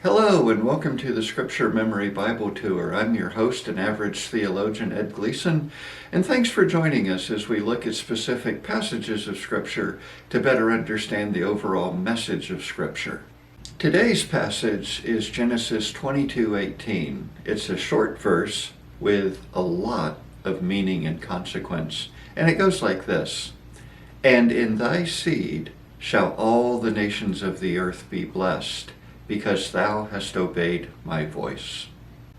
Hello and welcome to the Scripture Memory Bible Tour. I'm your host and average theologian, Ed Gleason, and thanks for joining us as we look at specific passages of Scripture to better understand the overall message of Scripture. Today's passage is Genesis 22:18. It's a short verse with a lot of meaning and consequence, and it goes like this: "And in thy seed shall all the nations of the earth be blessed, because thou hast obeyed my voice."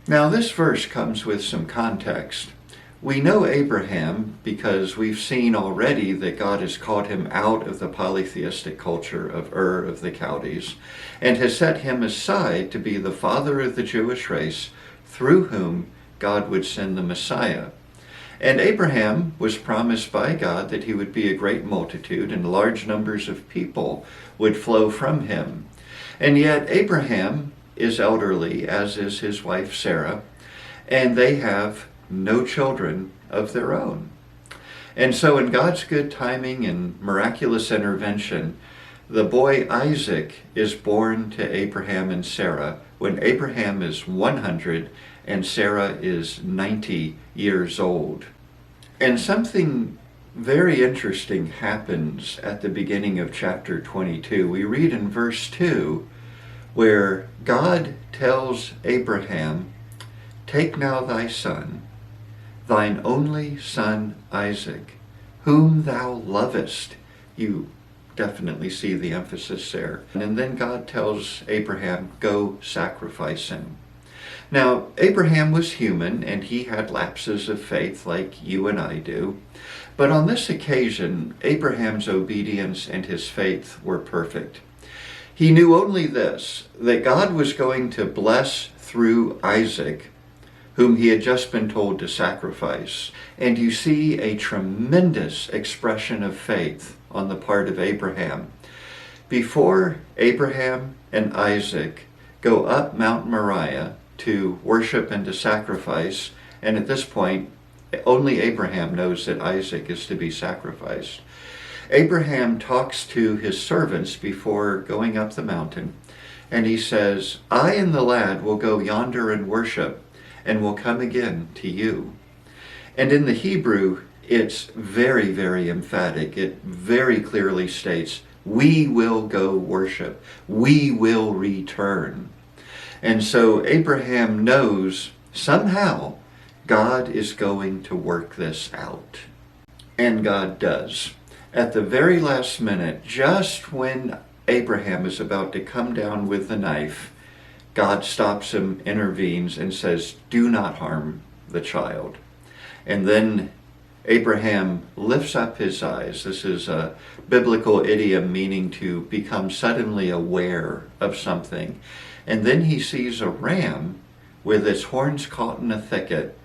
Now this verse comes with some context. We know Abraham because we've seen already that God has called him out of the polytheistic culture of Ur of the Chaldees and has set him aside to be the father of the Jewish race through whom God would send the Messiah. And Abraham was promised by God that he would be a great multitude and large numbers of people would flow from him. And yet Abraham is elderly, as is his wife Sarah, and they have no children of their own. And so in God's good timing and miraculous intervention, the boy Isaac is born to Abraham and Sarah when Abraham is 100 and Sarah is 90 years old. And something very interesting happens at the beginning of chapter 22. We read in verse 2 where God tells Abraham, "Take now thy son, thine only son Isaac, whom thou lovest." You definitely see the emphasis there. And then God tells Abraham, "Go sacrifice him." Now, Abraham was human and he had lapses of faith like you and I do. But on this occasion, Abraham's obedience and his faith were perfect. He knew only this, that God was going to bless through Isaac, whom he had just been told to sacrifice. And you see a tremendous expression of faith on the part of Abraham. Before Abraham and Isaac go up Mount Moriah to worship and to sacrifice, and at this point, only Abraham knows that Isaac is to be sacrificed. Abraham talks to his servants before going up the mountain, and he says, "I and the lad will go yonder and worship, and will come again to you." And in the Hebrew, it's very, very emphatic. It very clearly states, "We will go worship. We will return." And so Abraham knows somehow God is going to work this out. And God does. At the very last minute, just when Abraham is about to come down with the knife, God stops him, intervenes, and says, "Do not harm the child." And then Abraham lifts up his eyes. This is a biblical idiom meaning to become suddenly aware of something. And then he sees a ram with its horns caught in a thicket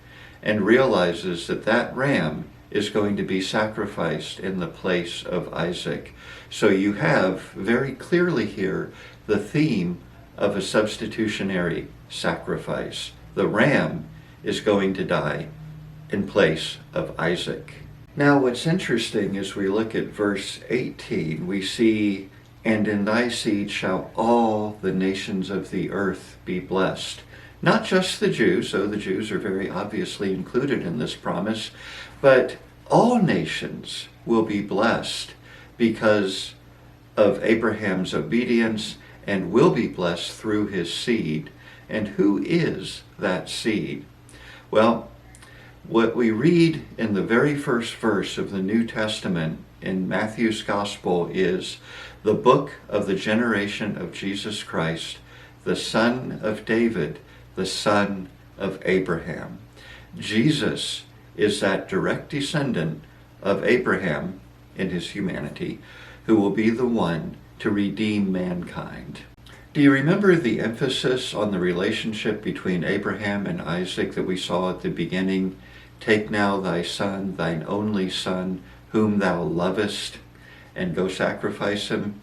and realizes that that ram is going to be sacrificed in the place of Isaac. So you have very clearly here the theme of a substitutionary sacrifice. The ram is going to die in place of Isaac. Now what's interesting as we look at verse 18, we see, "And in thy seed shall all the nations of the earth be blessed." Not just the Jews, though the Jews are very obviously included in this promise, but all nations will be blessed because of Abraham's obedience and will be blessed through his seed. And who is that seed? Well, what we read in the very first verse of the New Testament in Matthew's Gospel is the book of the generation of Jesus Christ, the son of David, the son of Abraham. Jesus is that direct descendant of Abraham in his humanity, who will be the one to redeem mankind. Do you remember the emphasis on the relationship between Abraham and Isaac that we saw at the beginning? "Take now thy son, thine only son, whom thou lovest, and go sacrifice him."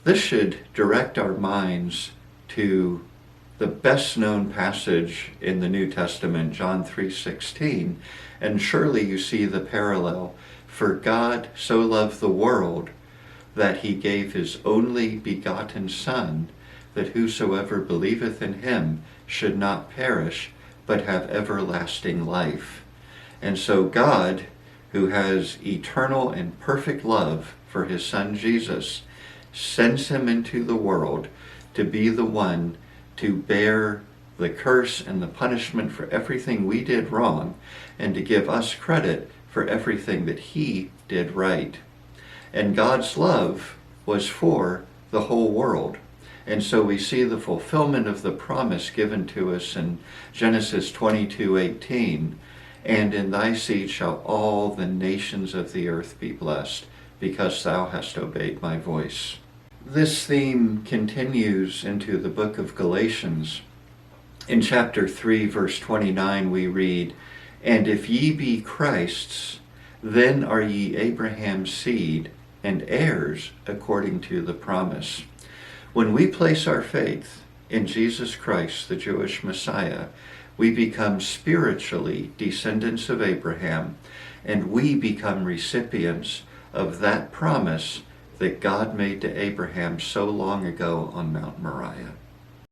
This should direct our minds to the best known passage in the New Testament, John 3:16, and surely you see the parallel. "For God so loved the world that he gave his only begotten Son, that whosoever believeth in him should not perish, but have everlasting life. And so God, who has eternal and perfect love for his Son Jesus, sends him into the world to be the one to bear the curse and the punishment for everything we did wrong, and to give us credit for everything that he did right. And God's love was for the whole world. And so we see the fulfillment of the promise given to us in Genesis 22:18, and in thy seed shall all the nations of the earth be blessed, because thou hast obeyed my voice. This theme continues into the book of Galatians. In chapter 3, verse 29, we read, And if ye be Christ's, then are ye Abraham's seed, and heirs according to the promise. When we place our faith in Jesus Christ, the Jewish Messiah, we become spiritually descendants of Abraham, and we become recipients of that promise that God made to Abraham so long ago on Mount Moriah.